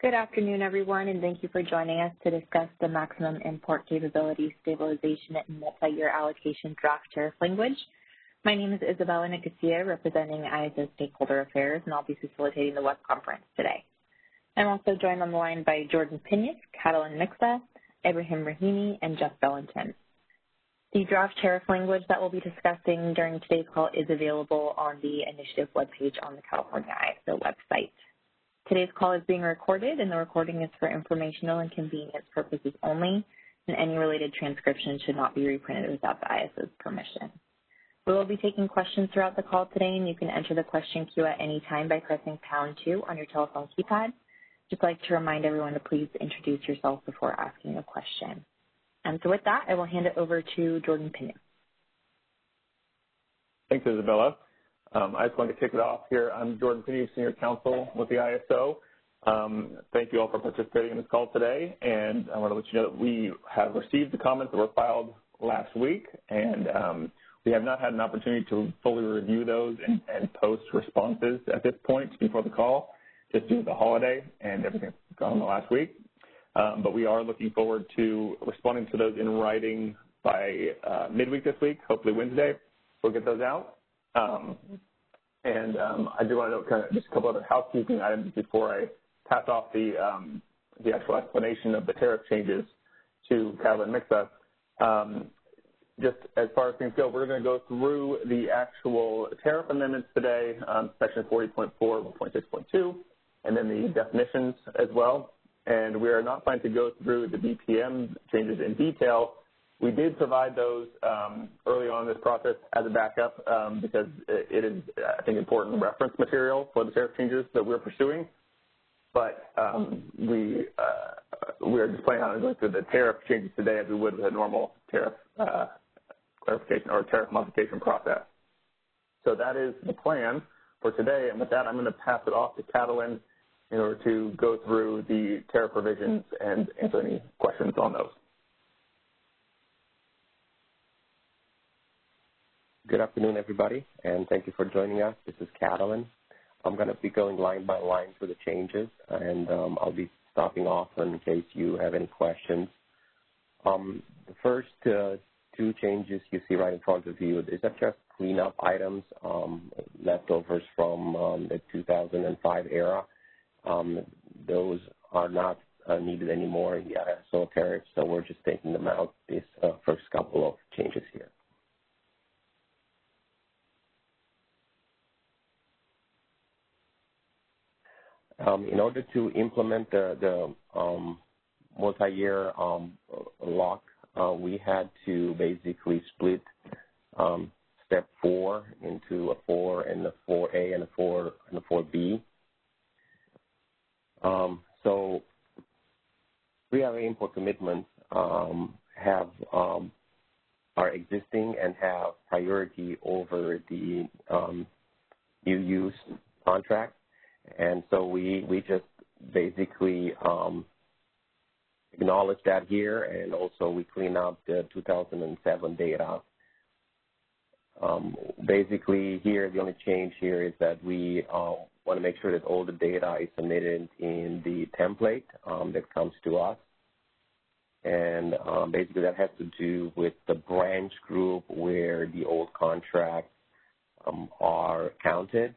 Good afternoon, everyone, and thank you for joining us to discuss the maximum import capability, stabilization, and multi-year allocation draft tariff language. My name is Isabella Nicosia, representing ISO Stakeholder Affairs, and I'll be facilitating the web conference today. I'm also joined on the line by Jordan Pinyas, Catalin Mixa, Ibrahim Rahimi, and Jeff Bellington. The draft tariff language that we'll be discussing during today's call is available on the initiative webpage on the California ISO website. Today's call is being recorded, and the recording is for informational and convenience purposes only, and any related transcription should not be reprinted without the ISO's permission. We will be taking questions throughout the call today, and you can enter the question queue at any time by pressing #2 on your telephone keypad. Just like to remind everyone to please introduce yourself before asking a question. And so with that, I will hand it over to Jordan Pinyas. Thanks, Isabella. I just wanted to kick it off here. I'm Jordan Pinyas, Senior Counsel with the ISO. Thank you all for participating in this call today, and I want to let you know that we have received the comments that were filed last week, and we have not had an opportunity to fully review those and post responses at this point before the call, just due to the holiday and everything that's gone on the last week. But we are looking forward to responding to those in writing by midweek this week, hopefully Wednesday. We'll get those out. I do want to note kind of just a couple other housekeeping items before I pass off the actual explanation of the tariff changes to Catalin Mixa. Just as far as things go, we're going to go through the actual tariff amendments today, section 40.4, 1.6.2, and then the definitions as well. And we are not planning to go through the BPM changes in detail. We did provide those early on in this process as a backup because it is, I think, important reference material for the tariff changes that we're pursuing. But we are just planning on going through the tariff changes today as we would with a normal tariff clarification or tariff modification process. So that is the plan for today. And with that, I'm going to pass it off to Catalin in order to go through the tariff provisions and answer any questions on those. Good afternoon, everybody, and thank you for joining us. This is Catalin. I'm going to be going line by line through the changes, and I'll be stopping off in case you have any questions. The first two changes you see right in front of you, these are just cleanup items, leftovers from the 2005 era. Those are not needed anymore in the ISO tariffs, so we're just taking them out, these first couple of changes here. In order to implement the multi-year lock, we had to basically split step 4 into a 4 and a 4A and a 4 and a 4B. So pre-array import commitments are existing and have priority over the new use contract. And so we just basically acknowledge that here, and also we clean up the 2007 data. Basically here, the only change here is that we want to make sure that all the data is submitted in the template that comes to us. And basically that has to do with the branch group where the old contracts are counted,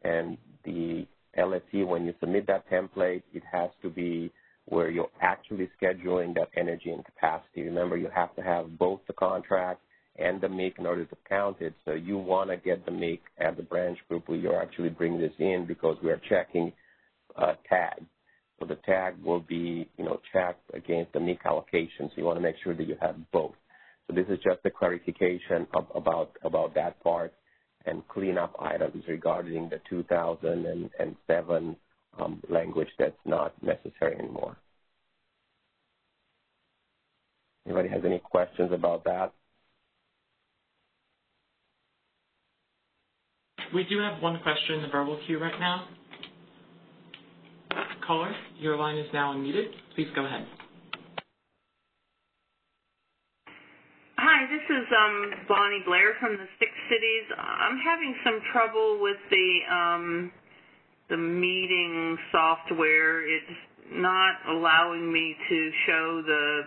and the LSE, when you submit that template, it has to be where you're actually scheduling that energy and capacity. Remember, you have to have both the contract and the MIC in order to count it. So you want to get the MIC at the branch group where you're actually bringing this in, because we are checking tag. So the tag will be, checked against the MIC allocation. So you want to make sure that you have both. So this is just a clarification about that part, and cleanup items regarding the 2007 language that's not necessary anymore. Anybody has any questions about that? We do have one question in the verbal queue right now. Caller, your line is now unmuted. Please go ahead. Hi, this is Bonnie Blair from the Six Cities. I'm having some trouble with the meeting software. It's not allowing me to show the,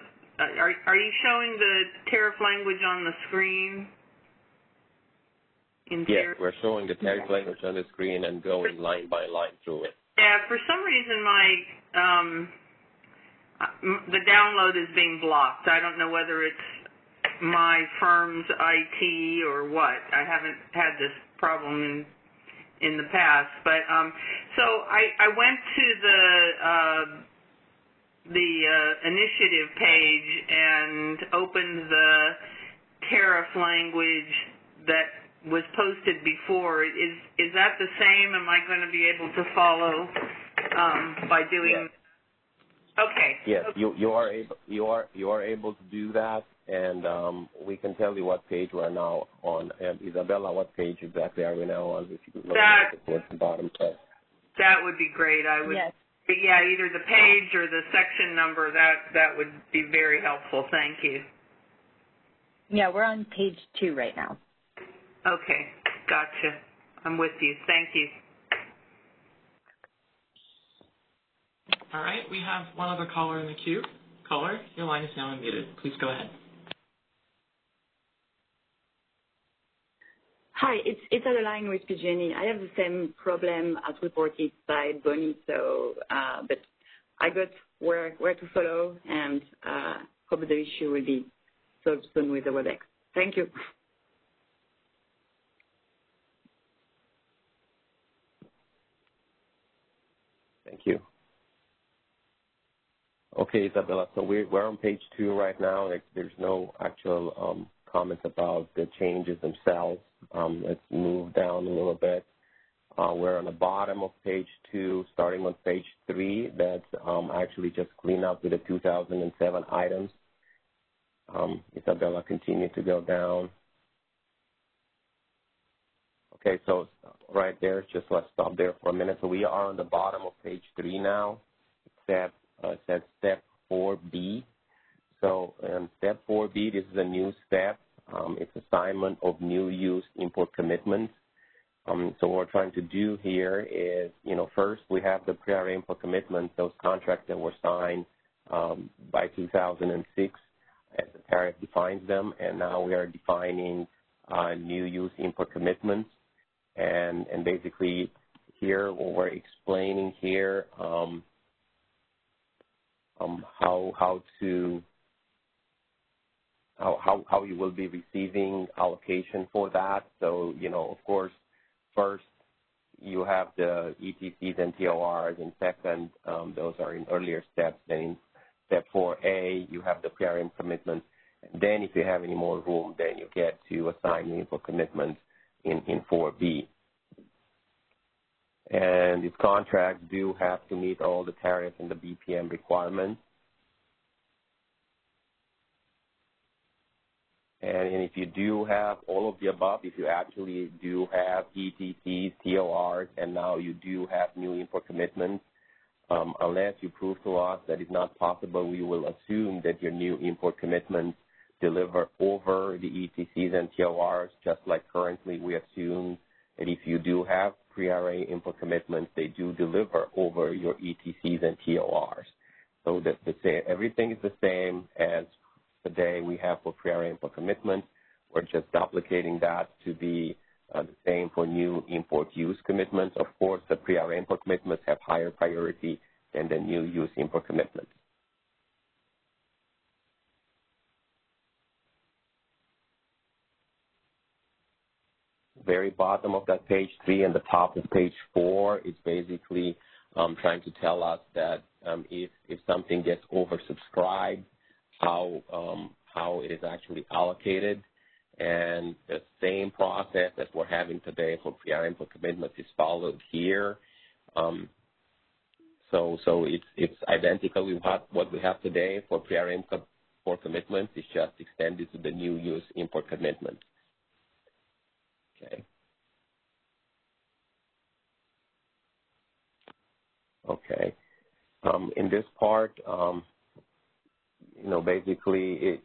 are you showing the tariff language on the screen? Yes, we're showing the tariff language on the screen and going line by line through it. Yeah, for some reason the download is being blocked. I don't know whether it's my firm's IT or what. I haven't had this problem in the past, but so I went to the initiative page and opened the tariff language that was posted before. Is that the same? Am I going to be able to follow by doing? Yes. Okay. Yes, you are able to do that, and we can tell you what page we're now on. And Isabella, what page exactly are we now on? If you could look towards the bottom. That would be great. I would. Yes. Yeah, either the page or the section number. That would be very helpful. Thank you. Yeah, we're on page 2 right now. Okay, gotcha. I'm with you. Thank you. All right, we have one other caller in the queue. Caller, your line is now unmuted. Please go ahead. Hi, it's on the line with Jenny. I have the same problem as reported by Bonnie, so but I got where to follow, and hope the issue will be solved soon with the WebEx. Thank you. Thank you. Okay, Isabella, so we're on page 2 right now. There's no actual comments about the changes themselves. Let's move down a little bit. We're on the bottom of page 2, starting on page 3. That's actually just clean up with the 2007 items. Isabella, continue to go down. Okay, so right there, just let's stop there for a minute. So we are on the bottom of page 3 now, except it says step 4B. So step 4B, this is a new step. It's assignment of new use import commitments. So what we're trying to do here is, first we have the prior import commitments, those contracts that were signed by 2006 as the tariff defines them, and now we are defining new use import commitments. And basically here what we're explaining here how you will be receiving allocation for that. So, of course, first you have the ETCs and TORs, and second, those are in earlier steps. Then in step 4A, you have the PRM commitments. And then if you have any more room, then you get to assign import commitments in 4B. And these contracts do have to meet all the tariff and the BPM requirements. And if you do have all of the above, if you actually do have ETCs, TORs, and now you do have new import commitments, unless you prove to us that it's not possible, we will assume that your new import commitments deliver over the ETCs and TORs, just like currently we assume that if you do have pre-RA import commitments, they do deliver over your ETCs and TORs. So everything is the same as today we have for pre-RA import commitments. We're just duplicating that to be the same for new import use commitments. Of course, the pre-RA import commitments have higher priority than the new use import commitments. Very bottom of that page 3 and the top of page 4 is basically trying to tell us that if something gets oversubscribed, how it is actually allocated. And the same process that we're having today for pre-RA import commitments is followed here. So it's identical with what we have today for pre-RA import commitments. It's just extended to the new use import commitment. Okay. Okay. In this part, basically,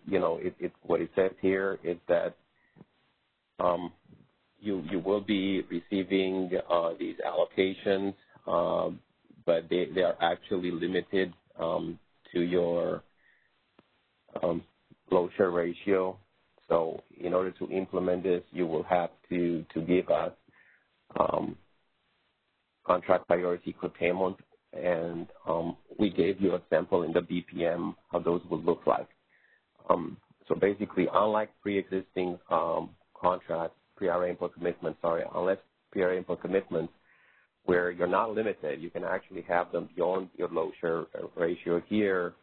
what it says here is that you will be receiving these allocations, but they are actually limited to your load share ratio. So in order to implement this, you will have to give us contract priority curtailment, and we gave you a sample in the BPM how those would look like. So basically, unlike pre-existing contracts, PRA import commitments, unless PRA import commitments, where you're not limited, you can actually have them beyond your load share ratio. Here,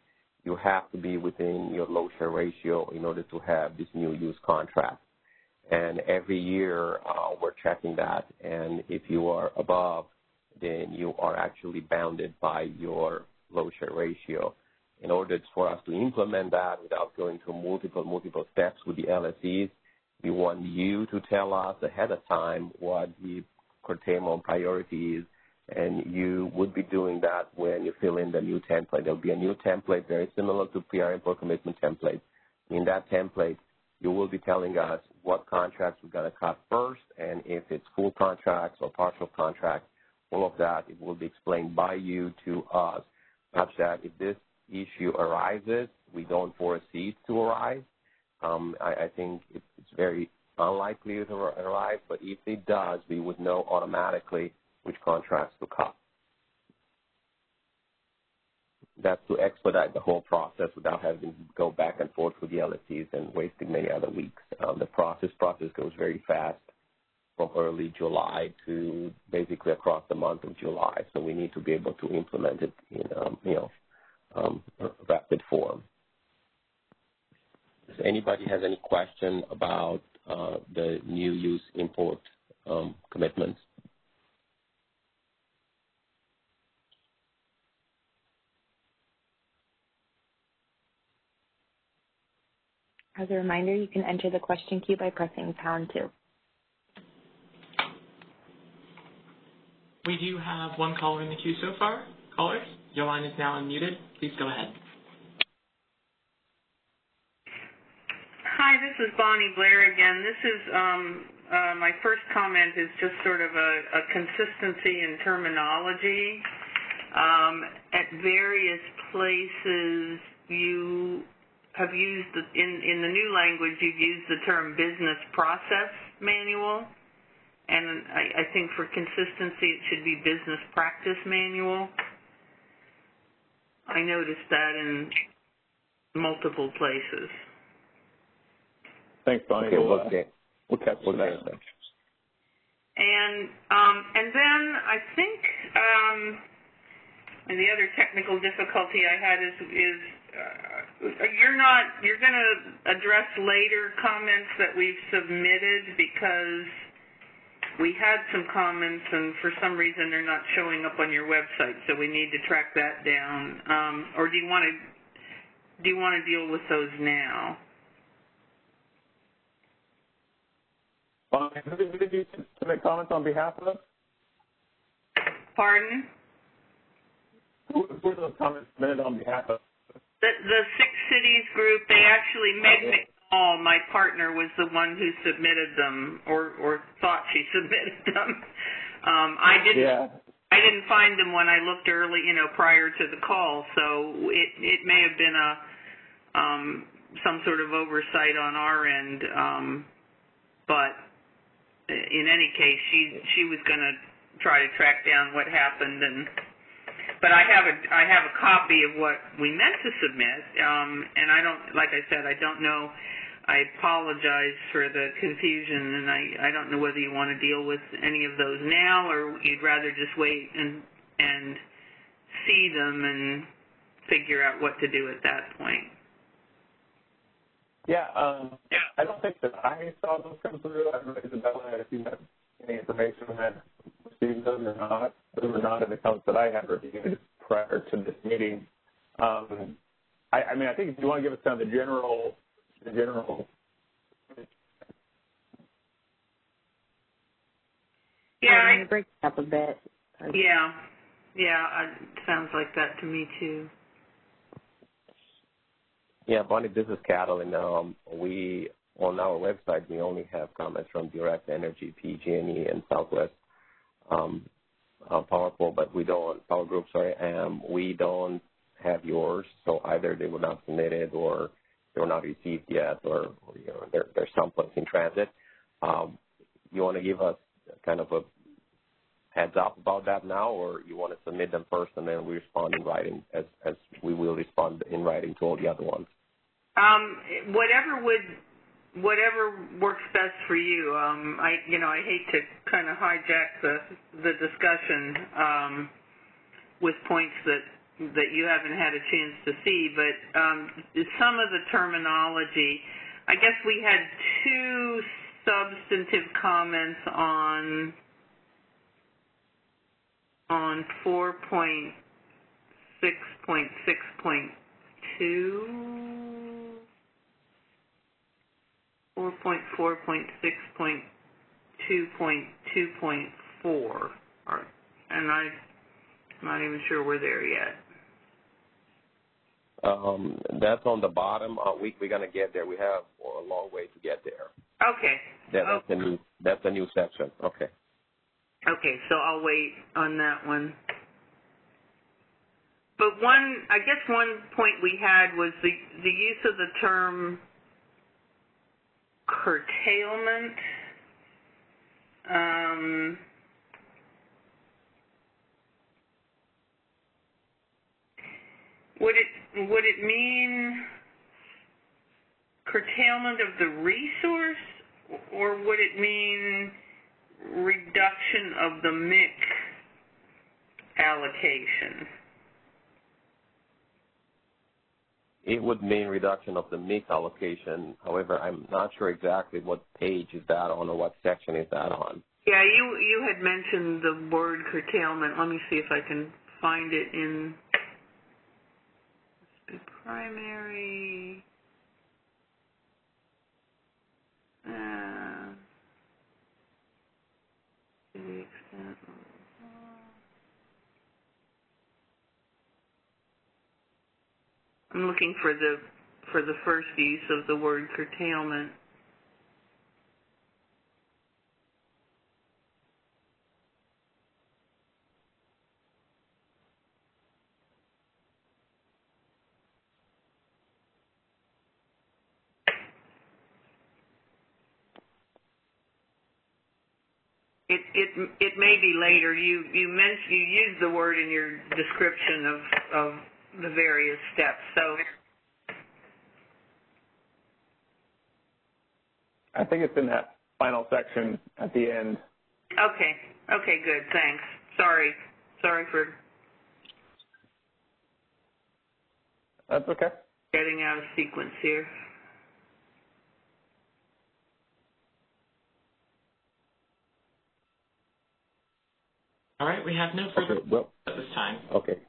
you have to be within your load share ratio in order to have this new use contract. And every year, we're checking that, and if you are above, then you are actually bounded by your load share ratio. In order for us to implement that without going through multiple steps with the LSEs, we want you to tell us ahead of time what the curtailment priority is, and you would be doing that when you fill in the new template. There will be a new template very similar to PR import commitment template. In that template, you will be telling us what contracts we're going to cut first, and if it's full contracts or partial contracts, all of that, it will be explained by you to us, such that if this issue arises, we don't foresee it to arise. I think it's very unlikely to arise, but if it does, we would know automatically which contracts to cut. That's to expedite the whole process without having to go back and forth with the LSEs and wasting many other weeks. The process goes very fast from early July to basically across the month of July. So we need to be able to implement it in rapid form. Does anybody has any question about the new use import commitments? As a reminder, you can enter the question queue by pressing #2. We do have one caller in the queue so far. Caller, your line is now unmuted. Please go ahead. Hi, this is Bonnie Blair again. This is my first comment is just sort of a consistency in terminology. At various places, you have used, in the new language, you've used the term business process manual. And I think for consistency, it should be business practice manual. I noticed that in multiple places. Thanks, Bonnie. Okay, we'll catch that. And then I think and the other technical difficulty I had is you're going to address later comments that we've submitted, because we had some comments and for some reason they're not showing up on your website, so we need to track that down. Or do you want to deal with those now? Bonnie, who did you submit comments on behalf of? Pardon? Who were those comments submitted on behalf of? The Six Cities group, they actually, Meg McNall, my partner, was the one who submitted them, or thought she submitted them. I didn't find them when I looked early, prior to the call, so it may have been some sort of oversight on our end, but in any case, she was going to try to track down what happened, but I have a copy of what we meant to submit, and I don't, like I said, I don't know. I apologize for the confusion, and I don't know whether you want to deal with any of those now, or you'd rather just wait and see them and figure out what to do at that point. Yeah, I don't think that I saw those come through. I don't know, Isabella, if you have any information on that, received those or not. Those were not in accounts that I had reviewed prior to this meeting. I think if you want to give us kind of the general. Yeah, it breaks up a bit. Yeah, it sounds like that to me too. Yeah, Bonnie, this is Cattle, and we, on our website, we only have comments from Direct Energy, PG&E, and Southwest Power Group, we don't have yours. So either they were not submitted or they were not received yet, or they're someplace in transit. You want to give us kind of a heads up about that now, or you want to submit them first and then we respond in writing as we will respond in writing to all the other ones? Whatever works best for you. I hate to kind of hijack the discussion with points that you haven't had a chance to see, but some of the terminology, I guess we had two substantive comments on 4.6.6.2. 4.4.6.2.2.4, and I'm not even sure we're there yet. That's on the bottom. We're going to get there. We have a long way to get there. Okay. That's a new section. Okay. Okay, so I'll wait on that one. But one point we had was the use of the term curtailment. Would it mean curtailment of the resource, or would it mean reduction of the MIC allocation? It would mean reduction of the MIC allocation. However, I'm not sure exactly what page is that on or what section is that on. Yeah, you had mentioned the word curtailment. Let me see if I can find it in primary. To the extent. I'm looking for the first use of the word curtailment. It may be later. You used the word in your description of the various steps. So I think it's in that final section at the end. Okay. Okay, good. Thanks. Sorry for That's okay. getting out of sequence here. All right, we have no further at this time. Okay.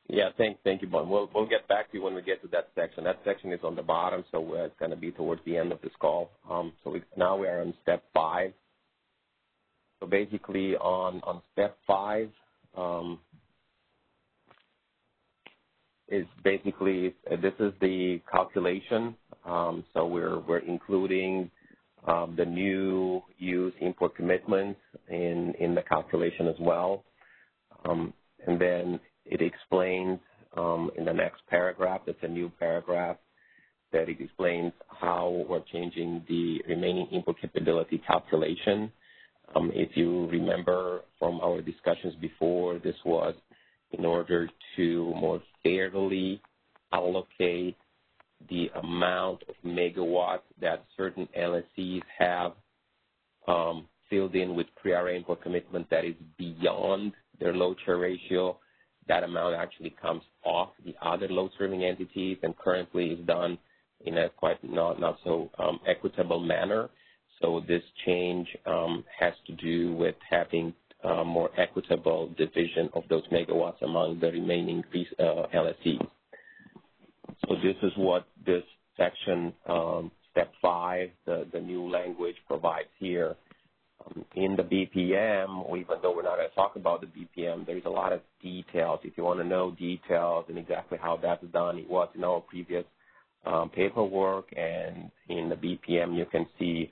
Yeah, thank you, Bon. We'll get back to you when we get to that section. That section is on the bottom, so it's going to be towards the end of this call. Now we are on step 5. So basically on step 5 is basically this is the calculation. So we're including the new use import commitments in the calculation as well, and then it explains in the next paragraph, that's a new paragraph, that it explains how we're changing the remaining import capability calculation. If you remember from our discussions before, this was in order to more fairly allocate the amount of megawatts that certain LSCs have filled in with pre-RA import commitment that is beyond their load share ratio. That amount actually comes off the other load-serving entities and currently is done in a quite not so equitable manner. So this change has to do with having more equitable division of those megawatts among the remaining LSCs. So this is what this section, step 5, the new language provides here. In the BPM, even though we're not going to talk about the BPM, there's a lot of details. If you want to know details and exactly how that's done, it was in our previous paperwork, and in the BPM you can see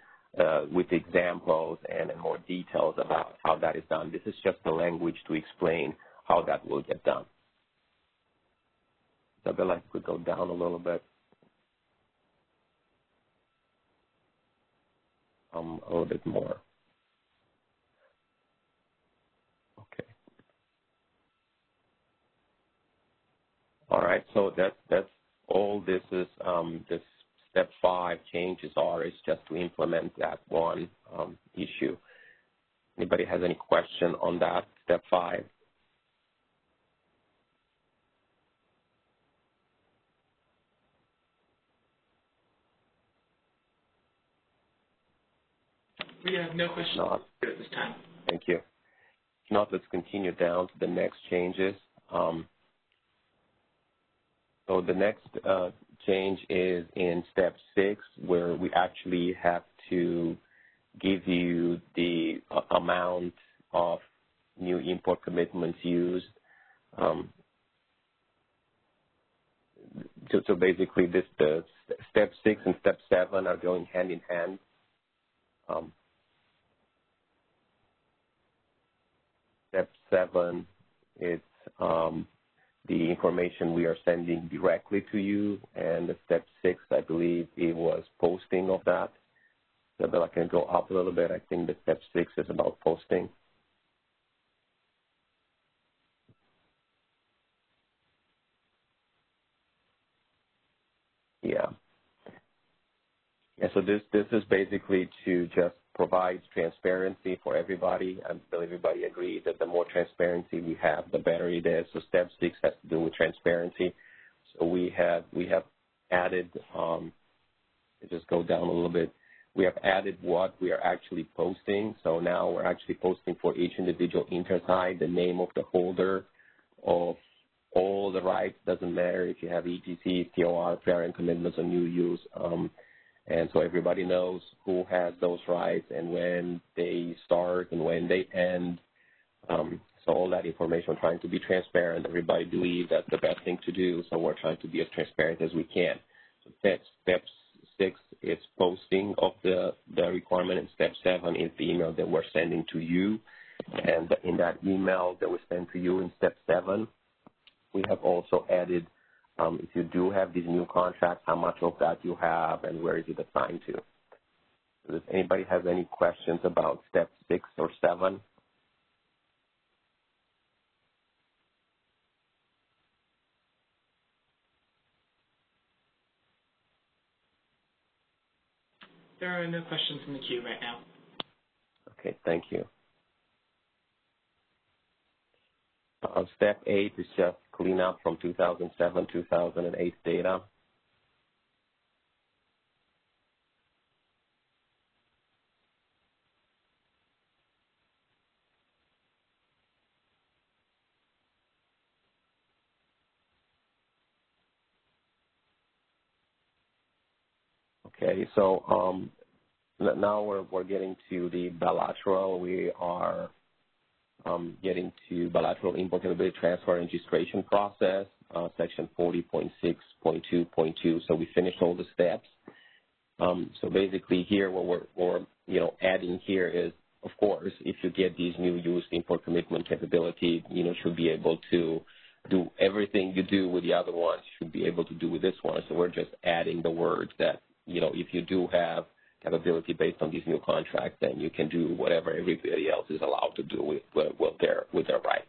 with examples and more details about how that is done. This is just the language to explain how that will get done. Isabella, if you could go down a little bit. A little bit more. Okay. All right. So that's all. This is this step 5 changes are is just to implement that one issue. Anybody has any question on that step 5? We have no questions at this time. Thank you. If not, let's continue down to the next changes. So the next change is in step 6, where we actually have to give you the amount of new import commitments used. So basically, the step 6 and step 7 are going hand in hand. Step 7, it's the information we are sending directly to you, and the step 6, I believe, it was posting of that. So that I can go up a little bit. I think the step 6 is about posting. Yeah. Yeah, so this is basically to just provide transparency for everybody. I believe everybody agrees that the more transparency we have, the better it is. So step 6 has to do with transparency. So we have added, just go down a little bit. We have added what we are actually posting. So now we're actually posting for each individual intersite the name of the holder of all the rights. Doesn't matter if you have ETC, TOR, parent commitments, or new use. And so everybody knows who has those rights and when they start and when they end. So all that information, we're trying to be transparent. Everybody believes that's the best thing to do, so we're trying to be as transparent as we can. So step 6 is posting of the requirement, and step 7 is the email that we're sending to you. And in that email that we send to you in step 7, we have also added if you do have these new contracts, how much of that you have and where is it assigned to. So does anybody have any questions about step 6 or 7? There are no questions in the queue right now. Okay, thank you. Step 8 is just cleanup from 2007, 2008 data. Okay, so now we're getting to the bilateral. We are getting to bilateral importability transfer and registration process, section 40.6.2.2. So we finished all the steps. So basically here what we're adding here is, of course, if you get these new use import commitment capability, should be able to do everything you do with the other ones, should be able to do with this one. So we're just adding the words that, if you do have capability based on these new contracts, then you can do whatever everybody else is allowed to do with their right.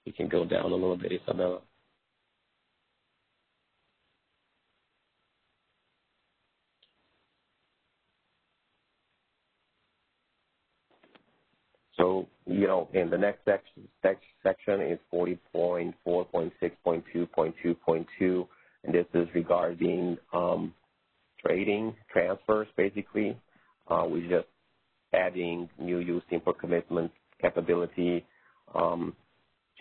You can go down a little bit, Isabella. So, in the next section is 40.4.6.2.2.2, and this is regarding trading transfers, basically. We're just adding new use import commitment capability,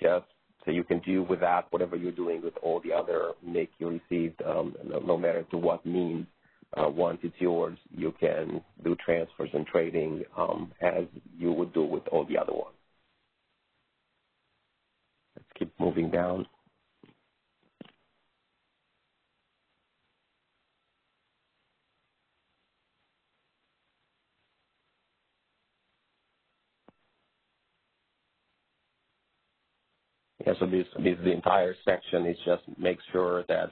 just so you can do with that whatever you're doing with all the other NIC you received, no matter to what means. Once it's yours, you can do transfers and trading as you would do with all the other ones. Let's keep moving down. Yeah, so this the entire section is just make sure that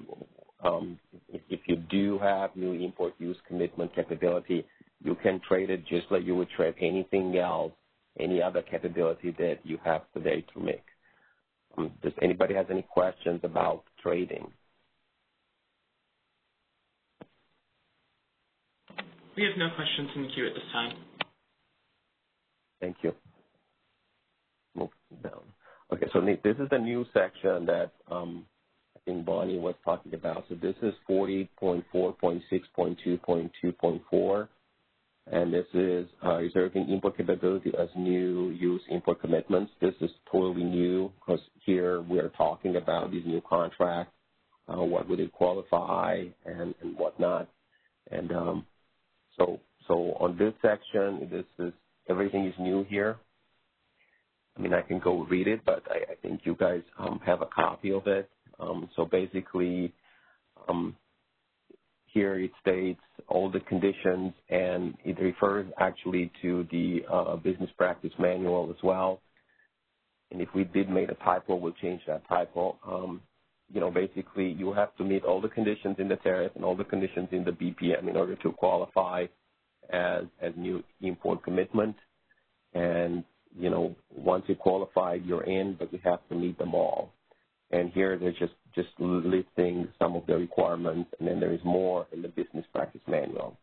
if you do have new import use commitment capability, you can trade it just like you would trade anything else, any other capability that you have today to make. Does anybody have any questions about trading? We have no questions in the queue at this time. Thank you. Move down. Okay, so this is the new section that I think Bonnie was talking about. So this is 40.4.6.2.2.4, and this is reserving import capability as new use import commitments. This is totally new because here we are talking about these new contracts, what would it qualify and whatnot. And so on this section, everything is new here. I mean, I can go read it, but I think you guys have a copy of it. So basically, here it states all the conditions, and it refers actually to the business practice manual as well. And if we did make a typo, we'll change that typo. Basically, you have to meet all the conditions in the tariff and all the conditions in the BPM in order to qualify as new import commitment. And once you qualify, you're in, but you have to meet them all. And here they're just listing some of the requirements, and then there is more in the business practice manual.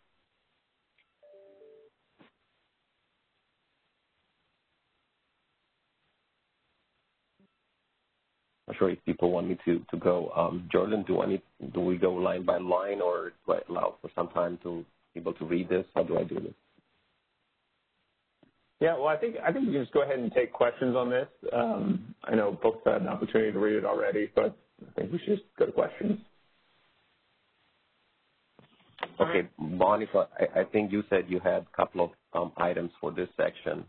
I'm not sure if people want me to go. Jordan, do we go line by line, or do I allow for some time to be able to read this? How do I do this? Yeah, well, I think we can just go ahead and take questions on this. I know folks had an opportunity to read it already, but I think we should just go to questions. Okay, Bonnie, so I think you said you had a couple of items for this section.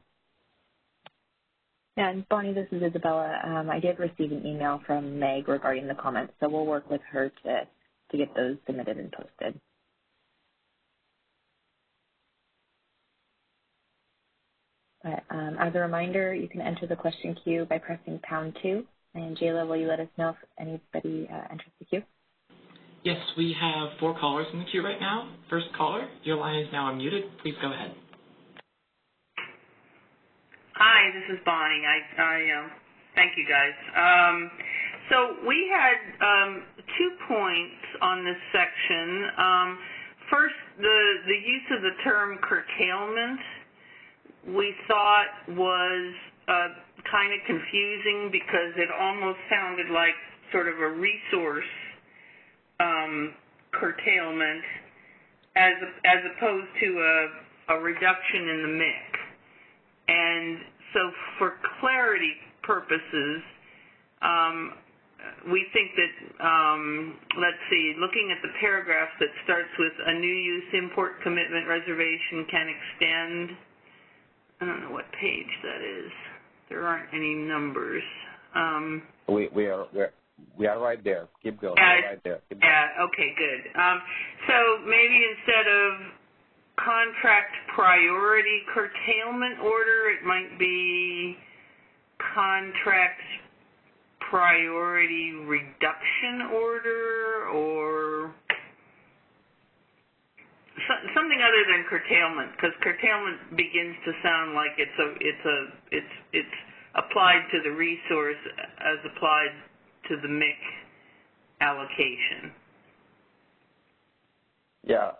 Yeah, and Bonnie, this is Isabella. I did receive an email from Meg regarding the comments, so we'll work with her to get those submitted and posted. But as a reminder, you can enter the question queue by pressing #2. And Jayla, will you let us know if anybody enters the queue? Yes, we have 4 callers in the queue right now. First caller, your line is now unmuted. Please go ahead. Hi, this is Bonnie. I thank you guys. So we had 2 points on this section. First, the use of the term curtailment we thought was kind of confusing because it almost sounded like sort of a resource curtailment as opposed to a reduction in the MIC. And so for clarity purposes, we think that, let's see, looking at the paragraph that starts with a new use import commitment reservation can extend, I don't know what page that is. There aren't any numbers. We are right there. Keep going. Yeah, right there. Okay, good. So maybe instead of contract priority curtailment order, it might be contract priority reduction order, or something other than curtailment, because curtailment begins to sound like it's applied to the resource as applied to the MIC allocation. Yeah,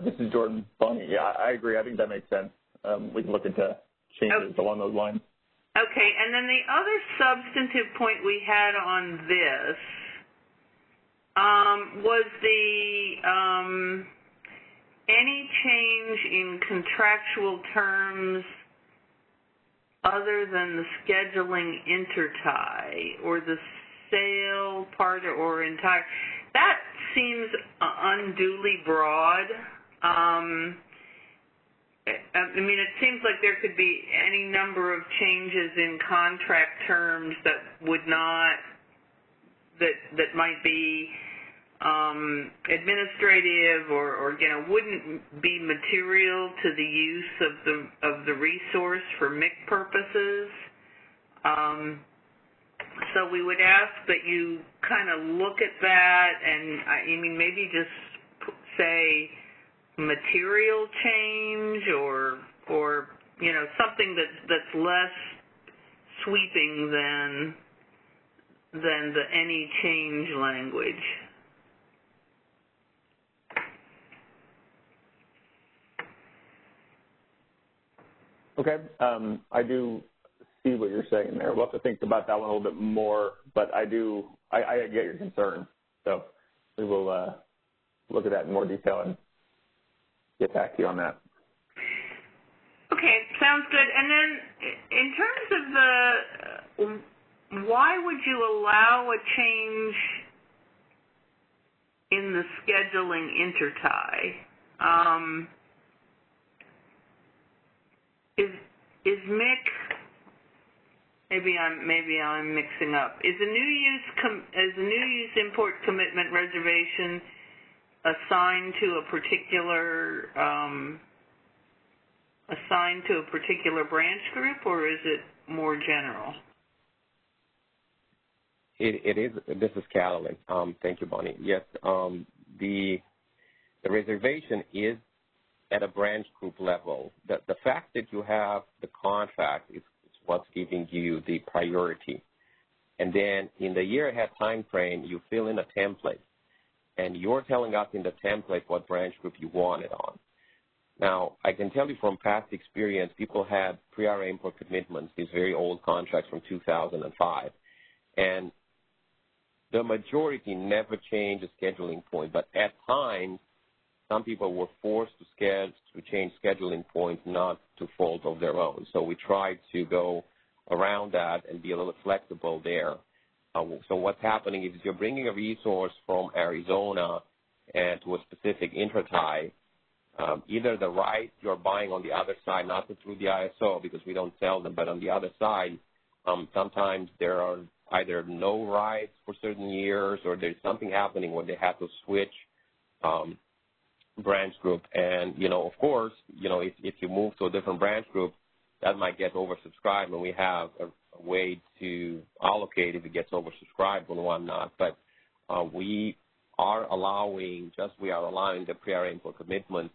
this is Jordan. Bonnie. Yeah, I agree. I think that makes sense. We can look into changes along those lines. Okay, and then the other substantive point we had on this was the any change in contractual terms other than the scheduling intertie or the sale part or entire. That seems unduly broad. I mean, it seems like there could be any number of changes in contract terms that would not, that might be administrative or wouldn't be material to the use of the resource for MIC purposes. So so we would ask that you kind of look at that, and I mean maybe just say material change or you know, something that's less sweeping than the any change language. Okay, I do see what you're saying there. We'll have to think about that one a little bit more, but I get your concern. So we will look at that in more detail and get back to you on that. Okay, sounds good. And then in terms of why would you allow a change in the scheduling intertie? Is MIC, maybe I'm mixing up. Is a new use import commitment reservation assigned to a particular branch group, or is it more general? It is. This is Catalin. Thank you, Bonnie. Yes, the reservation is at a branch group level. The fact that you have the contract is what's giving you the priority. And then in the year ahead time frame, you fill in a template, and you're telling us in the template what branch group you want it on. Now, I can tell you from past experience, people had pre-RA import commitments, these very old contracts from 2005, and the majority never changed the scheduling point, but at times, some people were forced to change scheduling points, not to fault of their own. So we tried to go around that and be a little flexible there. So what's happening is you're bringing a resource from Arizona and to a specific intertie, either the right you're buying on the other side, not through the ISO because we don't sell them, but on the other side, sometimes there are either no rights for certain years or there's something happening where they have to switch branch group. And, you know, of course, you know, if you move to a different branch group, that might get oversubscribed, and we have a way to allocate if it gets oversubscribed and whatnot. But we are allowing the pre-RA import commitment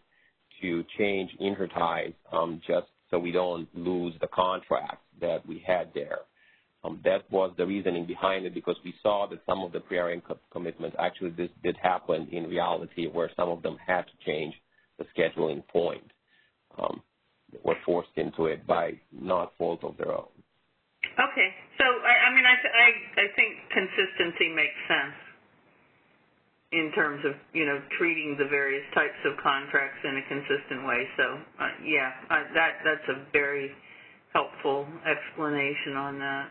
to change interties just so we don't lose the contract that we had there. That was the reasoning behind it, because we saw that some of the pre-RA commitments actually this did happen in reality, where some of them had to change the scheduling point. They were forced into it by not fault of their own. Okay, so I think consistency makes sense in terms of, you know, treating the various types of contracts in a consistent way. So that's a very helpful explanation on that.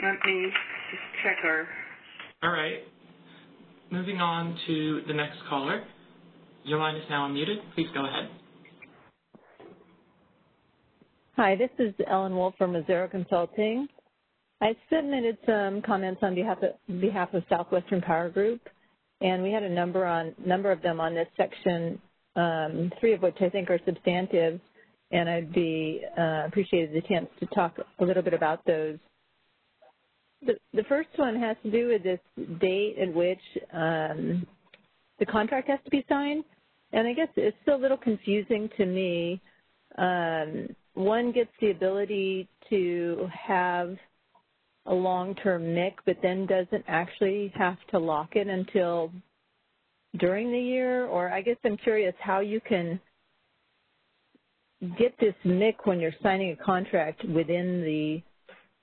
Let me just check our... All right. Moving on to the next caller. Your line is now unmuted. Please go ahead. Hi, this is Ellen Wolf from Mazzaro Consulting. I submitted some comments on behalf of Southwestern Power Group, and we had a number of them on this section, 3 of which I think are substantive, and I'd be appreciated the chance to talk a little bit about those. The first one has to do with this date at which the contract has to be signed, and I guess it's still a little confusing to me. One gets the ability to have a long-term MIC, but then doesn't actually have to lock it until during the year, or I guess I'm curious how you can get this MIC when you're signing a contract within the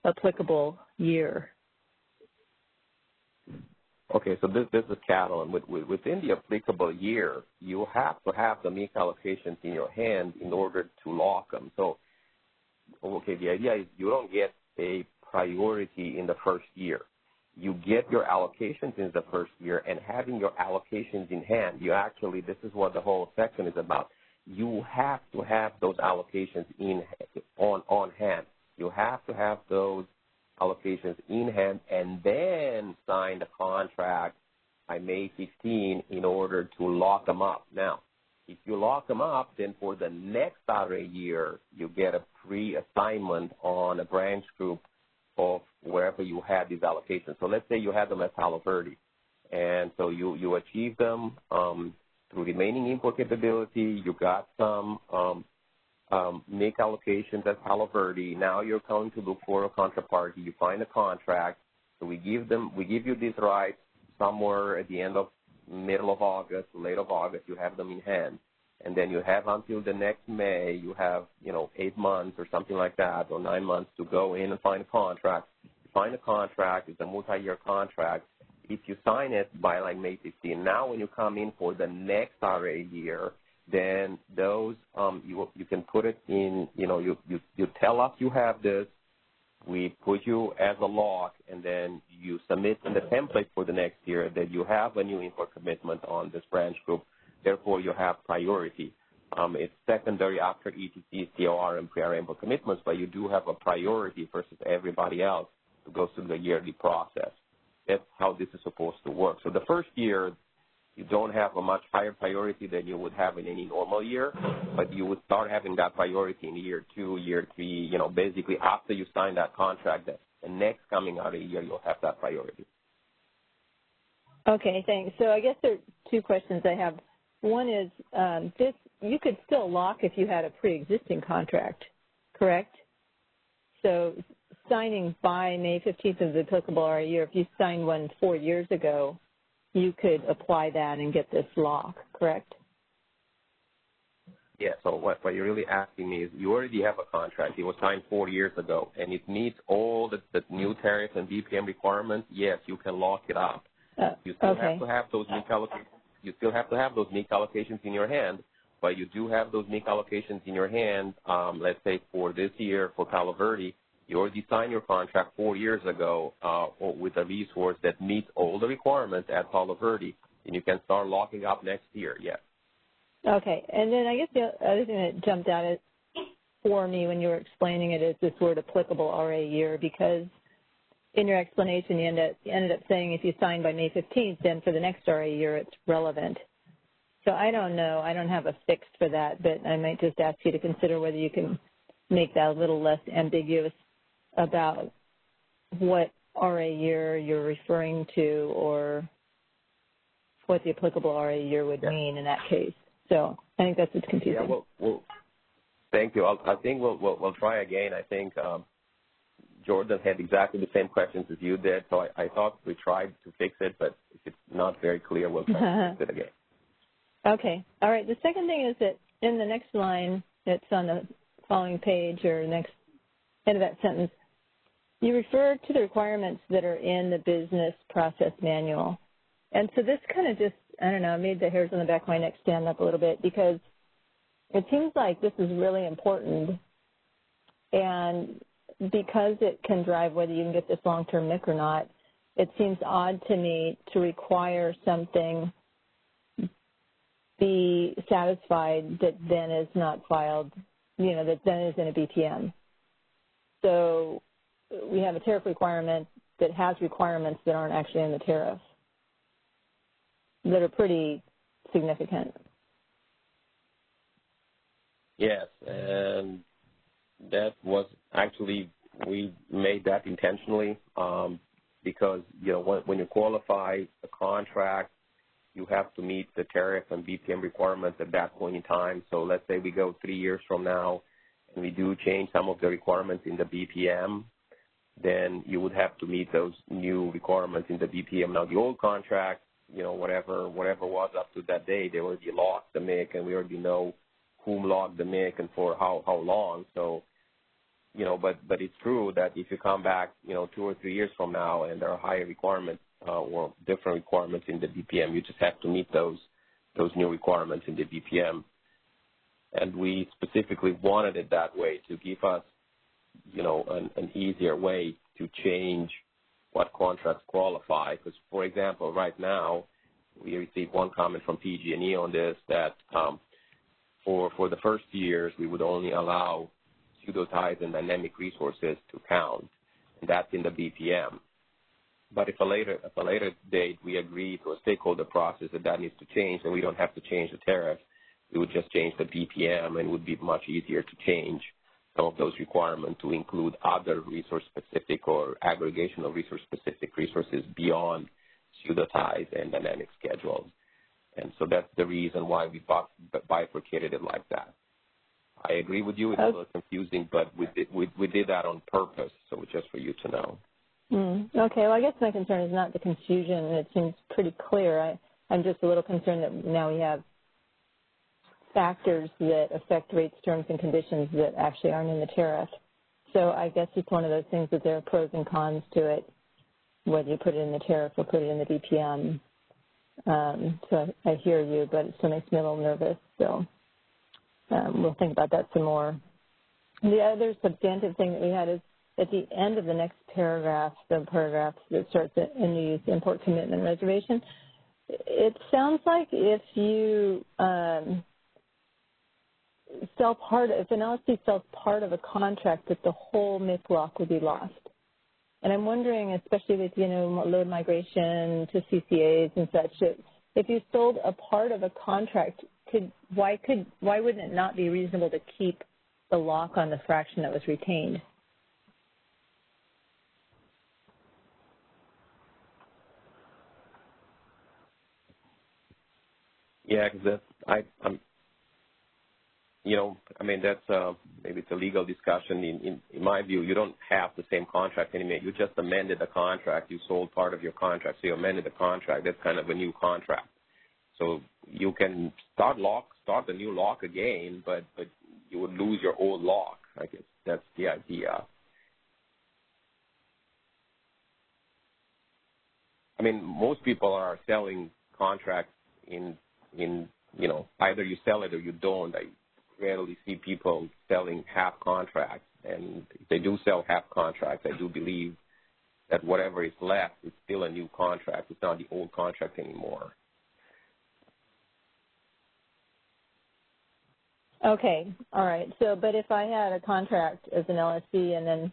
applicable year. Okay, so this is Catalin. Within the applicable year, you have to have the MIC allocations in your hand in order to lock them. So, okay, the idea is you don't get a priority in the first year. You get your allocations in the first year, and having your allocations in hand, you actually, this is what the whole section is about. You have to have those allocations on hand. You have to have those allocations in hand and then sign the contract by May 15 in order to lock them up. Now, If you lock them up, then for the next RA year, you get a pre-assignment on a branch group of wherever you had these allocations. So let's say you had them at Palo Verde, and so you achieved them through remaining import capability. You got some make allocations at Palo Verde. Now you're going to look for a counterparty. You find a contract. So we give you these rights somewhere at the end of middle of August, late of August. You have them in hand, and then you have until the next May. You have 8 months or something like that, or 9 months to go in and find a contract. You find a contract. It's a multi-year contract. If you sign it by like May 15, now when you come in for the next RA year, then those you can put it in. You tell us you have this. We put you as a lock, and then you submit in the template for the next year that you have a new import commitment on this branch group. Therefore, you have priority. It's secondary after ETC, COR, and pre-RA import commitments, but you do have a priority versus everybody else who goes through the yearly process. That's how this is supposed to work. So the first year, you don't have a much higher priority than you would have in any normal year, but you would start having that priority in year 2, year 3, basically after you sign that contract, the next coming out of year, you'll have that priority. Okay, thanks. So I guess there are 2 questions I have. One is you could still lock if you had a pre-existing contract, correct? So signing by May 15th of the applicable RA year, if you signed one 4 years ago, you could apply that and get this lock, correct? Yeah, so what you're really asking me is you already have a contract. It was signed 4 years ago, and it meets all the new tariff and BPM requirements. Yes, you can lock it up. You still have to have those NIC allocations. You still have to have those NIC allocations in your hand, but you do have those NIC allocations in your hand, let's say for this year, for Palo Verde. You already signed your contract 4 years ago with a resource that meets all the requirements at Palo Verde, and you can start locking up next year, yes. Okay, and then I guess the other thing that jumped out for me when you were explaining it is this word applicable RA year, because in your explanation you ended up saying if you sign by May 15th, then for the next RA year it's relevant. So I don't know. I don't have a fix for that, but I might just ask you to consider whether you can make that a little less ambiguous about what RA year you're referring to or what the applicable RA year would mean in that case. So I think that's what's confusing. Yeah, well thank you. I think we'll try again. I think Jordan had exactly the same questions as you did, so I thought we tried to fix it, but if it's not very clear, we'll try to fix it again. Okay. All right. The second thing is that in the next line, it's on the following page or next end of that sentence, you refer to the requirements that are in the business process manual. And so this kind of just, I don't know, made the hairs on the back of my neck stand up a little bit because it seems like this is really important. And because it can drive whether you can get this long-term MIC or not, it seems odd to me to require something be satisfied that then is not filed, that then is in a BPM. So we have a tariff requirement that has requirements that aren't actually in the tariff that are pretty significant. Yes, and that was actually, we made that intentionally because, when you qualify a contract, you have to meet the tariff and BPM requirements at that point in time. So let's say we go 3 years from now and we do change some of the requirements in the BPM, then you would have to meet those new requirements in the BPM. Now, the old contract, whatever was up to that day, they already locked the MIC, and we already know whom locked the MIC and for how long. So, but it's true that if you come back, 2 or 3 years from now and there are higher requirements or different requirements in the BPM, you just have to meet those new requirements in the BPM. And we specifically wanted it that way to give us, an easier way to change what contracts qualify. Because, for example, right now, we received one comment from PG&E on this that for the first years, we would only allow pseudo-ties and dynamic resources to count, and that's in the BPM. But if a later date we agree to a stakeholder process that needs to change, then we don't have to change the tariff, We would just change the BPM, and it would be much easier to change some of those requirements to include other resource-specific or aggregation of resource-specific resources beyond pseudotized and dynamic schedules. And so that's the reason why we bifurcated it like that. I agree with you. It's a little confusing, but we did that on purpose, so just for you to know. Okay. Well, I guess my concern is not the confusion. It seems pretty clear. I'm just a little concerned that now we have factors that affect rates, terms, and conditions that actually aren't in the tariff. So I guess it's one of those things that there are pros and cons to it, whether you put it in the tariff or put it in the BPM. So I hear you, but it still makes me a little nervous. So we'll think about that some more. The other substantive thing that we had is at the end of the next paragraph, the paragraph that starts in the use import commitment reservation, it sounds like if you if an LSC sells part of a contract, that the whole MIC block would be lost. And I'm wondering, especially with, load migration to CCAs and such, if you sold a part of a contract, why wouldn't it not be reasonable to keep the lock on the fraction that was retained? Yeah, because that's maybe it's a legal discussion. In my view, you don't have the same contract anymore. You just amended the contract. You sold part of your contract, so you amended the contract. That's kind of a new contract. So you can start the new lock again, but you would lose your old lock. I guess that's the idea. I mean, most people are selling contracts in either you sell it or you don't. I rarely see people selling half contracts, and if they do sell half contracts, I do believe that whatever is left is still a new contract. It's not the old contract anymore. Okay, all right. So, but if I had a contract as an LSC and then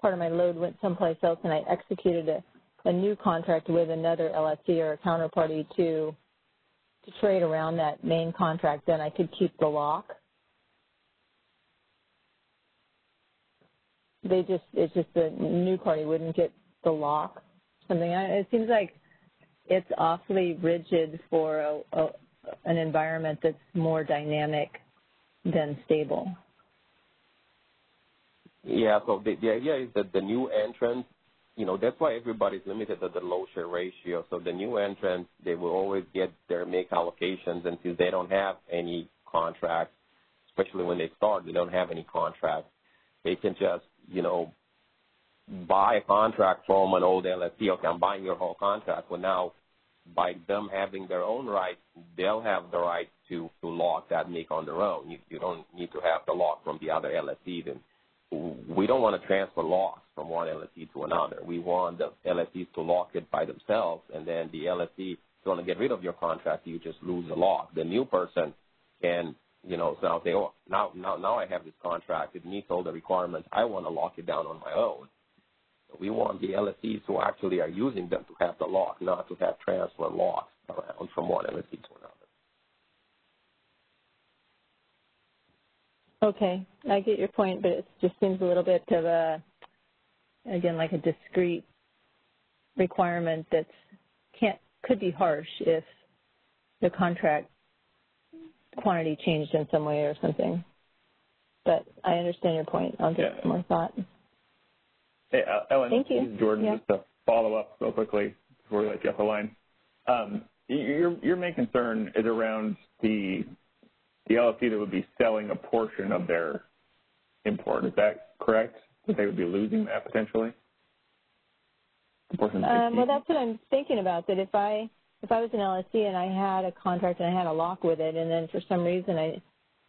part of my load went someplace else and I executed a new contract with another LSC or a counterparty to trade around that main contract, then I could keep the lock. It's just the new party wouldn't get the lock. It seems like it's awfully rigid for an environment that's more dynamic than stable. Yeah, so the idea is that the new entrants, that's why everybody's limited to the low share ratio. So the new entrants, they will always get their make allocations, and since they don't have any contracts, especially when they start, they don't have any contracts, they can just, buy a contract from an old LSC. Okay, I'm buying your whole contract. Well, now, by them having their own rights, they'll have the right to lock that make on their own. You don't need to have the lock from the other LSC. Then we don't want to transfer locks from one LSC to another. We want the LSCs to lock it by themselves, and then the LSC, if you want to get rid of your contract, you just lose the lock. The new person can, so say, oh, now I have this contract. It meets all the requirements. I want to lock it down on my own. So we want the LSCs who actually are using them to have the lock, not to have transfer locks around from one LSC to another. Okay, I get your point, but it just seems a little bit of like a discrete requirement that could be harsh if the contract quantity changed in some way or something. But I understand your point. I'll get some more thought. Hey, Ellen, thank you. Jordan, just to follow up real quickly before we let you off the line. Your main concern is around the LSC that would be selling a portion of their import. Is that correct? That they would be losing that potentially? Well, that's what I'm thinking about, that if I was an LSC and I had a contract and I had a lock with it, and then for some reason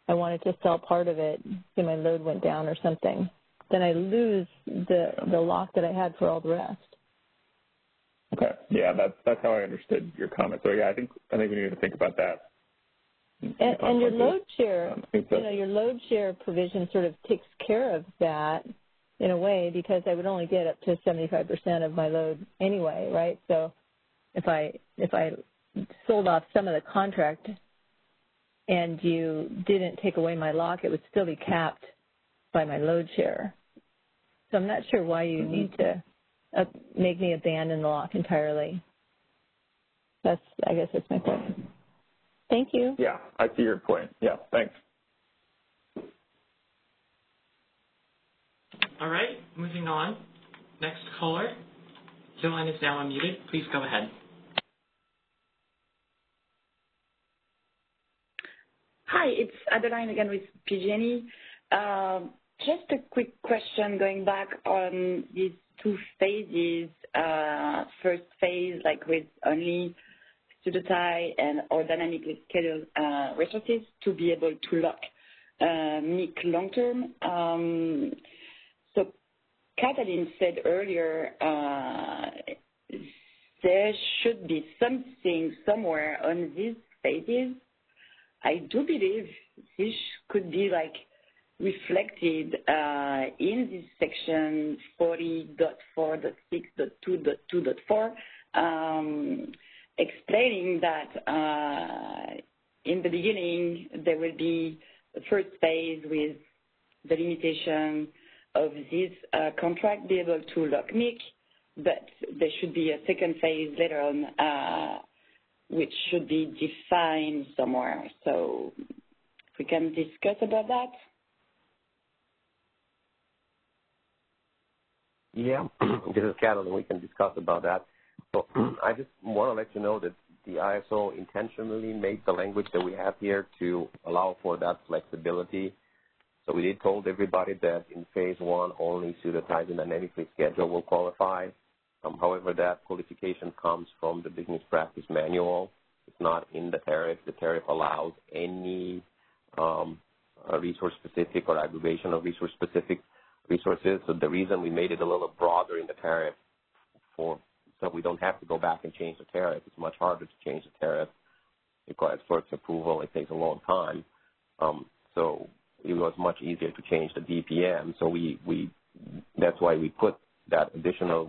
I wanted to sell part of it, say my load went down or something, then I lose the lock that I had for all the rest. Okay. Yeah, that's how I understood your comment. So yeah, I think we need to think about that. And your load share, your load share provision sort of takes care of that in a way, because I would only get up to 75% of my load anyway, right? So if I sold off some of the contract, and you didn't take away my lock, it would still be capped by my load share. So I'm not sure why you need to make me abandon the lock entirely. I guess that's my point. Thank you. Yeah, I see your point. Yeah, thanks. All right, moving on. Next caller. Your line is now unmuted. Please go ahead. Hi, it's Adeline again with PG&E. Just a quick question going back on these two phases. First phase, like with only pseudo-tie and or dynamically scheduled resources to be able to lock MIC long-term. So Kathleen said earlier there should be something somewhere on these phases. I do believe this could be like reflected in this section 40.4.6.2.2.4, explaining that in the beginning there will be the first phase with the limitation of this contract be able to lock MIC, but there should be a second phase later on which should be defined somewhere. So if we can discuss about that. Yeah, this is Carol, and we can discuss about that. So I just want to let you know that the ISO intentionally made the language that we have here to allow for that flexibility. So we did told everybody that in phase one, only pseudo-ties and dynamically schedule will qualify. However, that qualification comes from the business practice manual. It's not in the tariff. The tariff allows any resource-specific or aggregation of resource-specific resources. So the reason we made it a little broader in the tariff so we don't have to go back and change the tariff. It's much harder to change the tariff. It requires FERC's approval. It takes a long time. So it was much easier to change the BPM. So that's why we put additional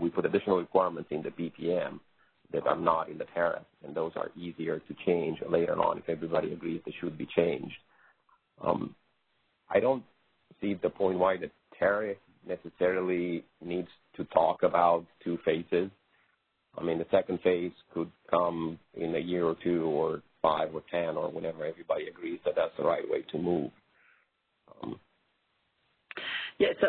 requirements in the BPM that are not in the tariff, and those are easier to change later on if everybody agrees they should be changed. I don't see the point why the tariff necessarily needs to talk about two phases. I mean, the second phase could come in a year or two or 5 or 10 or whenever everybody agrees that that's the right way to move. Yeah, so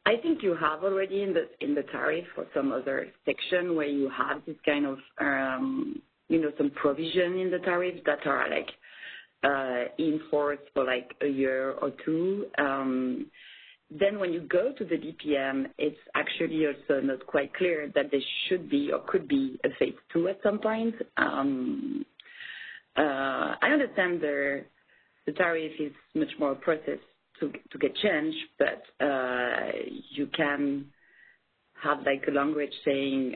I think you have already in the tariff or some other section where you have this kind of, some provision in the tariff that are like in force for like a year or two. Then when you go to the DPM, it's actually also not quite clear that there should be or could be a phase 2 at some point. I understand the tariff is much more a process to get changed, but you can have like a language saying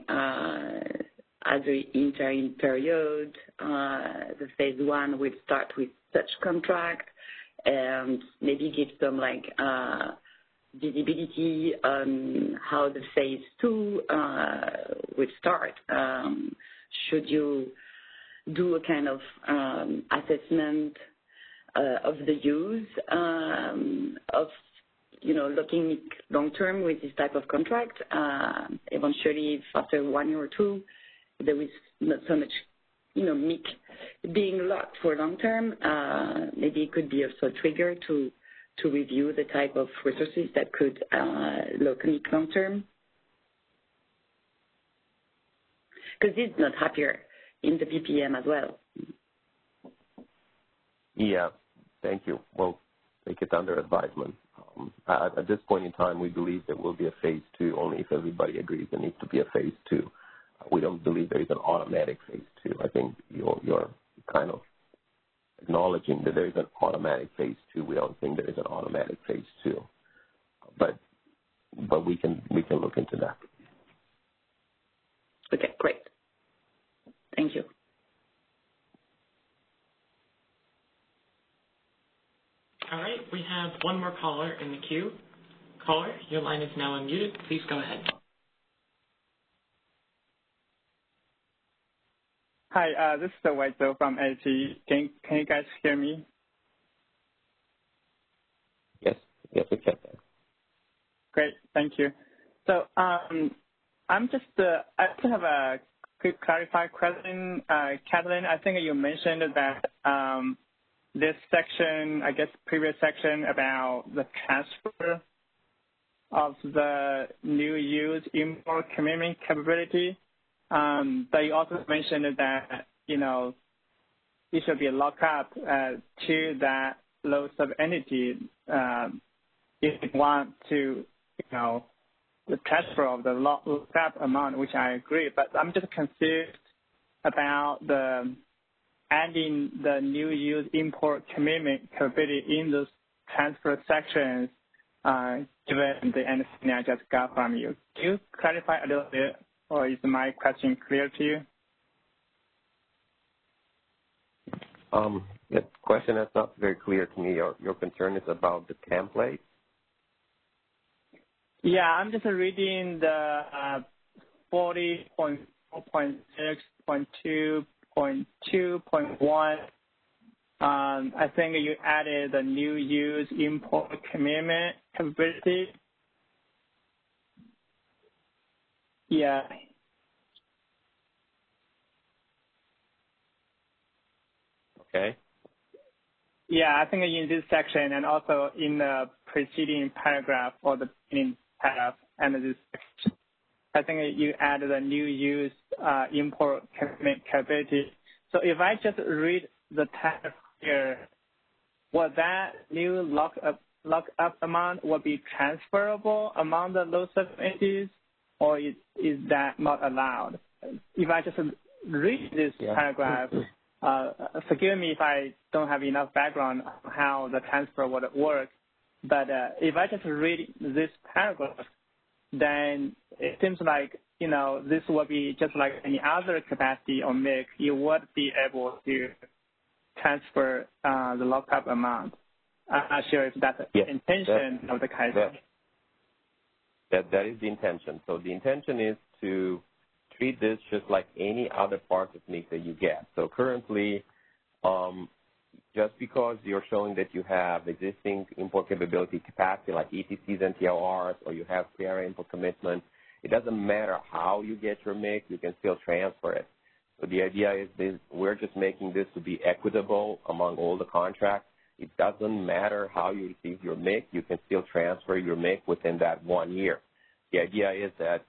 as an interim period, the phase 1 will start with such contract, and maybe give some like visibility on how the phase 2 will start. Should you do a kind of assessment of the use of, looking long-term with this type of contract? Eventually, if after 1 year or 2, there is not so much, MIC being locked for long-term, maybe it could be also a trigger to review the type of resources that could lock MIC long-term. Because it's not happier in the BPM as well. Yeah, thank you. We'll take it under advisement. At this point in time, we believe there will be a phase 2 only if everybody agrees there needs to be a phase 2. We don't believe there is an automatic phase 2. I think you're kind of acknowledging that there is an automatic phase 2. We don't think there is an automatic phase 2. But we can look into that. Okay, great. Thank you. All right, we have one more caller in the queue. Caller, your line is now unmuted. Please go ahead. Hi, this is Weizhou from AT. Can you guys hear me? Yes, we can. Great, thank you. So I just have a quick clarifying question. Kathleen, I think you mentioned that this section, I guess previous section about the transfer of the new use import commitment capability, but you also mentioned that, it should be a lockup to that low sub-entity if you want to, the transfer of the lockup amount, which I agree, but I'm just confused about the adding the new use import commitment capability in those transfer sections, given the understanding I just got from you. Can you clarify a little bit, or is my question clear to you? The question is not very clear to me. Your concern is about the template? Yeah, I'm just reading the 40.4.6.2.2.1. I think you added the new use import commitment capability. Yeah. Okay. Yeah, I think in this section and also in the preceding paragraph or the beginning paragraph and this section, I think you added a new use import commitment capability. So if I just read the text here, will that new lockup amount will be transferable among the low sub-entities, or is that not allowed? If I just read this paragraph, forgive me if I don't have enough background on how the transfer would work, but if I just read this paragraph, then it seems like, this will be just like any other capacity or MIC, you would be able to transfer the lockup amount. I'm not sure if that's the intention of the Kaizen. That is the intention. So the intention is to treat this just like any other part of MIC that you get. So currently, just because you're showing that you have existing import capability capacity like ETCs and TLRs, or you have PRA import commitment, it doesn't matter how you get your MIC, you can still transfer it. So the idea is we're just making this to be equitable among all the contracts. It doesn't matter how you receive your MIC, you can still transfer your MIC within that 1 year. The idea is that,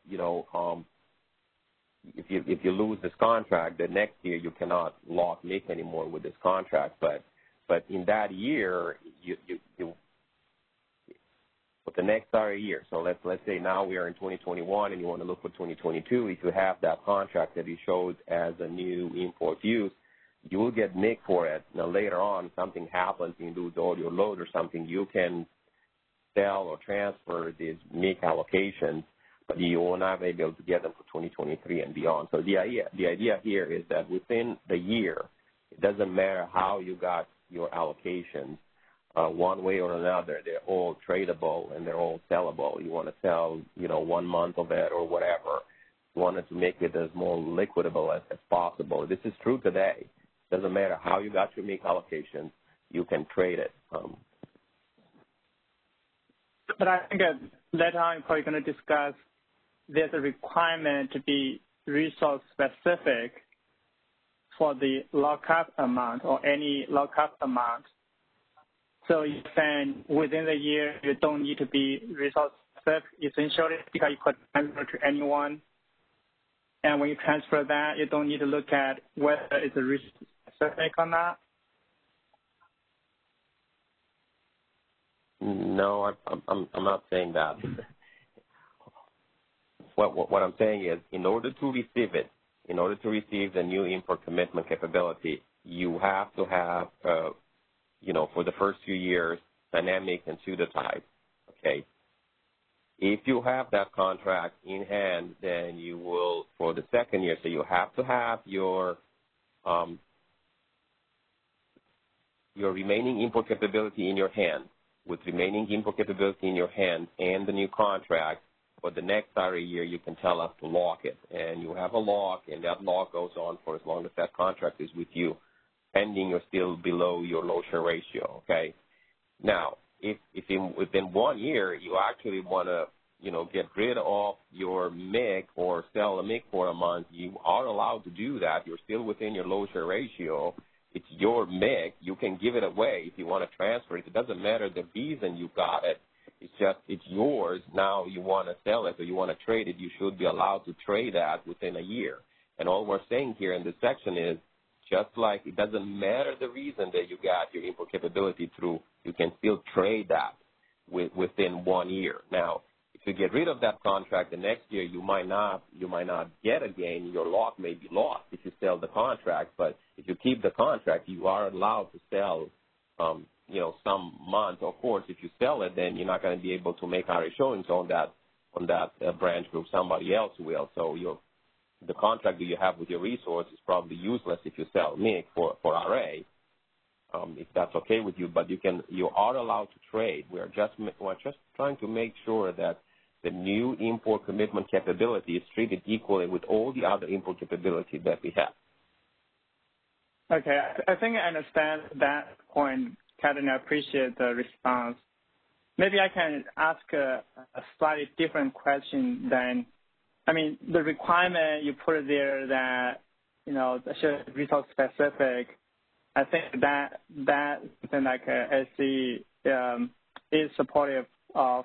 if you lose this contract, the next year you cannot lock MIC anymore with this contract. But in that year, you for the next year. So let's say now we are in 2021 and you want to look for 2022. If you have that contract that you showed as a new import use, you will get MIC for it. Now later on, something happens, you lose all your load or something, you can sell or transfer these MIC allocations, but you will not be able to get them for 2023 and beyond. So the idea here is that within the year, it doesn't matter how you got your allocations, one way or another, they're all tradable and they're all sellable. You want to sell, 1 month of it or whatever. You wanted to make it as more liquidable as possible. This is true today. It doesn't matter how you got your MIC allocations, you can trade it. But I think later on you're probably going to discuss there's a requirement to be resource specific for the lockup amount or any lockup amount. So you're saying within the year you don't need to be resource specific, essentially, because you could transfer to anyone. And when you transfer that, you don't need to look at whether it's a resource specific or not. No, I'm not saying that. What I'm saying is, in order to receive it, in order to receive the new import commitment capability, you have to have, for the first few years, dynamic and pseudo type. Okay. If you have that contract in hand, then you will, for the second year, so you have to have your remaining import capability in your hand. With remaining import capability in your hand and the new contract, but the next IRA year you can tell us to lock it. And you have a lock, and that lock goes on for as long as that contract is with you, pending you're still below your low share ratio, okay? Now, if within 1 year you actually want to, get rid of your MIC or sell a MIC for a month, you are allowed to do that. You're still within your low share ratio. It's your MIC. You can give it away if you want to transfer it. It doesn't matter the reason you got it. It's just it's yours. Now you want to sell it or you want to trade it, you should be allowed to trade that within a year. And all we're saying here in this section is just like it doesn't matter the reason that you got your import capability through, you can still trade that within 1 year. Now, if you get rid of that contract the next year, you might not get a gain. Your lock may be lost if you sell the contract. But if you keep the contract, you are allowed to sell, some month. Of course, if you sell it, then you're not going to be able to make IRA showings on that branch group. Somebody else will. So the contract that you have with your resource is probably useless if you sell MIC for RA. If that's okay with you, but you are allowed to trade. We're just trying to make sure that the new import commitment capability is treated equally with all the other import capabilities that we have. Okay, I think I understand that point, Kathleen. I appreciate the response. Maybe I can ask a slightly different question then. The requirement you put there that, should be resource specific, I think that something like SC is supportive of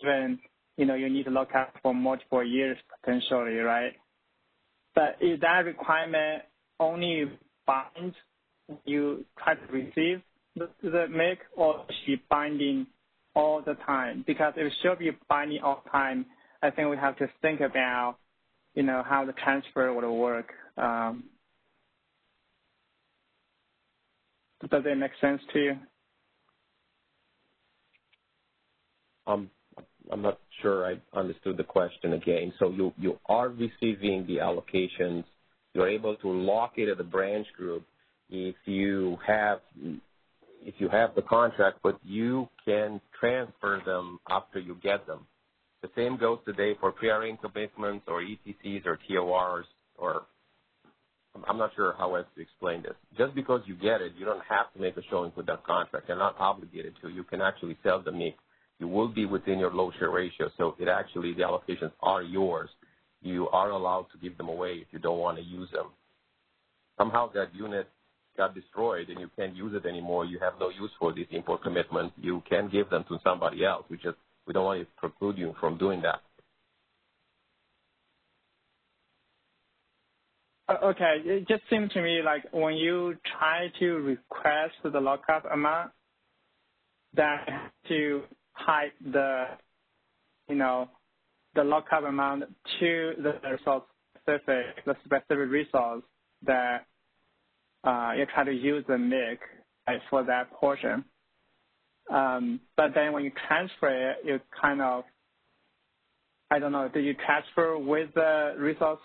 given, you need to look at for multiple years potentially, right? But is that requirement only binds when you try to receive the MIC, or should be binding all the time? Because if it should be binding all the time, I think we have to think about, how the transfer would work. Does that make sense to you? I'm not sure I understood the question again. So you are receiving the allocations. You're able to lock it at the branch group if you have the contract, but you can transfer them after you get them. The same goes today for pre-IRA commitments or ETCs or TORs, or I'm not sure how else to explain this. Just because you get it, you don't have to make a showing with that contract. You're not obligated to. You can actually sell the MIC. You will be within your low share ratio, so the allocations are yours. You are allowed to give them away if you don't want to use them. Somehow that unit got destroyed and you can't use it anymore. You have no use for these import commitments. You can give them to somebody else. We don't want to preclude you from doing that. Okay, it just seemed to me like when you try to request the lockup amount, that to hide the lockup amount to the specific resource that you try to use the MIC for that portion. But then when you transfer it, you kind of, I don't know, do you transfer with the resource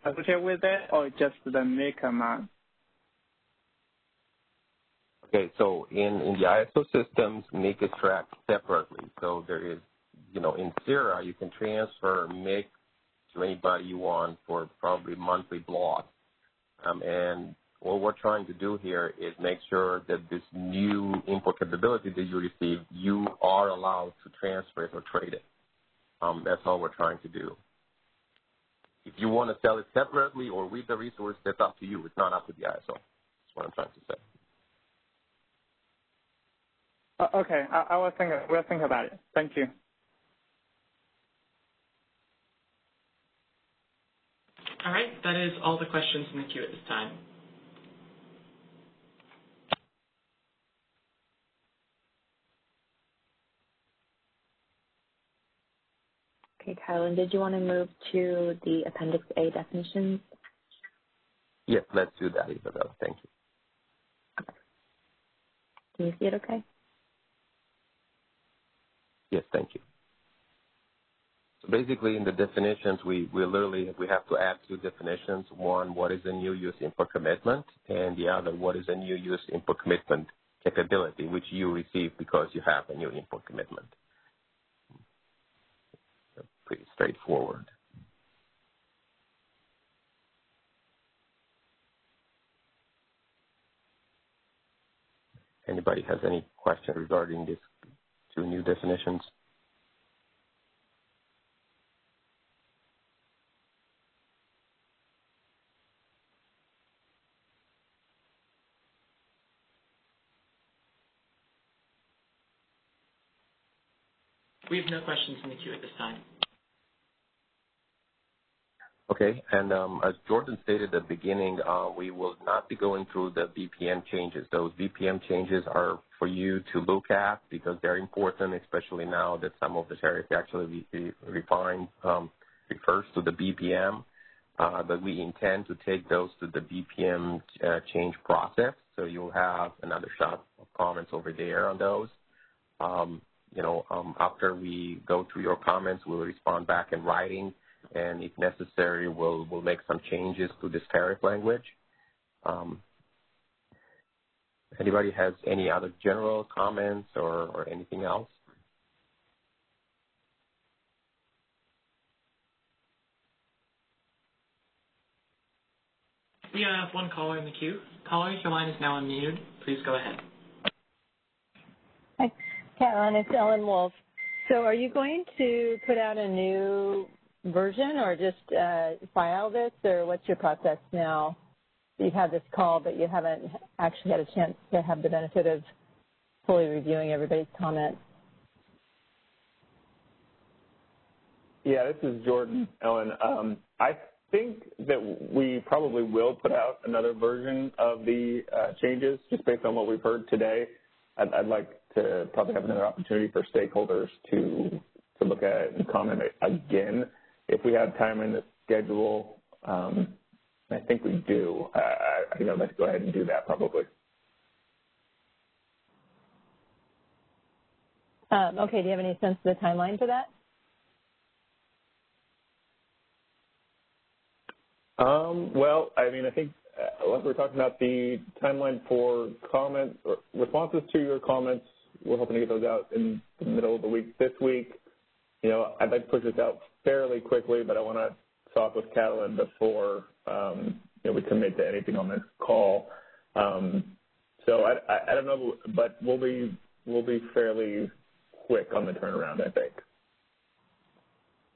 associated with it, or just the MIC amount? Okay, so in the ISO systems, MIC is tracked separately. So there is, in CIRA, you can transfer MIC to anybody you want for probably monthly blocks. And what we're trying to do here is make sure that this new import capability that you receive, you are allowed to transfer it or trade it. That's all we're trying to do. If you want to sell it separately or with the resource, that's up to you. It's not up to the ISO. That's what I'm trying to say. Okay, we'll think about it. Thank you. All right, that is all the questions in the queue at this time. Okay, Kylan, did you want to move to the Appendix A definitions? Yes, let's do that, Isabella. Thank you. Okay. Can you see it okay? Yes, thank you. So basically, in the definitions, we have to add two definitions. One, what is a new use import commitment, and the other, what is a new use import commitment capability, which you receive because you have a new import commitment. pretty straightforward. Anybody has any questions regarding these two new definitions? We have no questions in the queue at this time. Okay, and as Jordan stated at the beginning, we will not be going through the BPM changes. Those BPM changes are for you to look at because they're important, especially now that some of the tariff actually refined refers to the BPM. But we intend to take those to the BPM change process, so you'll have another shot of comments over there on those. After we go through your comments, we'll respond back in writing, and if necessary, we'll make some changes to this tariff language. Anybody has any other general comments or anything else? We have one caller in the queue. Caller, your line is now unmuted. Please go ahead. Hi, Caroline, it's Ellen Wolf. So are you going to put out a new version or just file this, or what's your process now? You've had this call, but you haven't actually had a chance to have the benefit of fully reviewing everybody's comments. Yeah, this is Jordan, Ellen. I think that we probably will put out another version of the changes just based on what we've heard today. I'd like to probably have another opportunity for stakeholders to look at it and comment again. If we have time in the schedule, I think we do. I think I'd like to go ahead and do that probably. Okay, do you have any sense of the timeline for that? Well, I mean, I think like we're talking about the timeline for comments or responses to your comments, we're hoping to get those out in the middle of the week this week. I'd like to push this out fairly quickly, but I want to talk with Catalin before we commit to anything on this call. So I don't know, but we'll be fairly quick on the turnaround, I think.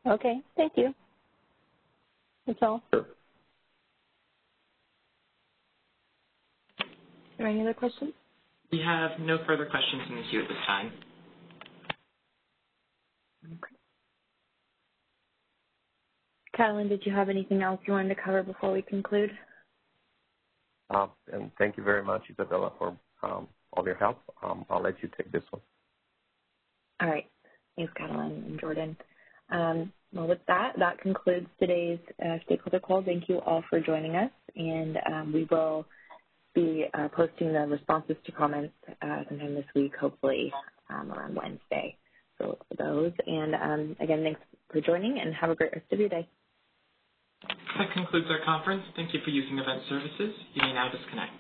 Okay, thank you. That's all. Sure. Are there any other questions? We have no further questions in the queue at this time. Okay. Catalin, did you have anything else you wanted to cover before we conclude? And thank you very much, Isabella, for all your help. I'll let you take this one. All right. Thanks, Catalin and Jordan. Well, with that concludes today's stakeholder call. Thank you all for joining us, and we will be posting the responses to comments sometime this week, hopefully around Wednesday. So for those, and again, thanks for joining, and have a great rest of your day. That concludes our conference. Thank you for using Event Services. You may now disconnect.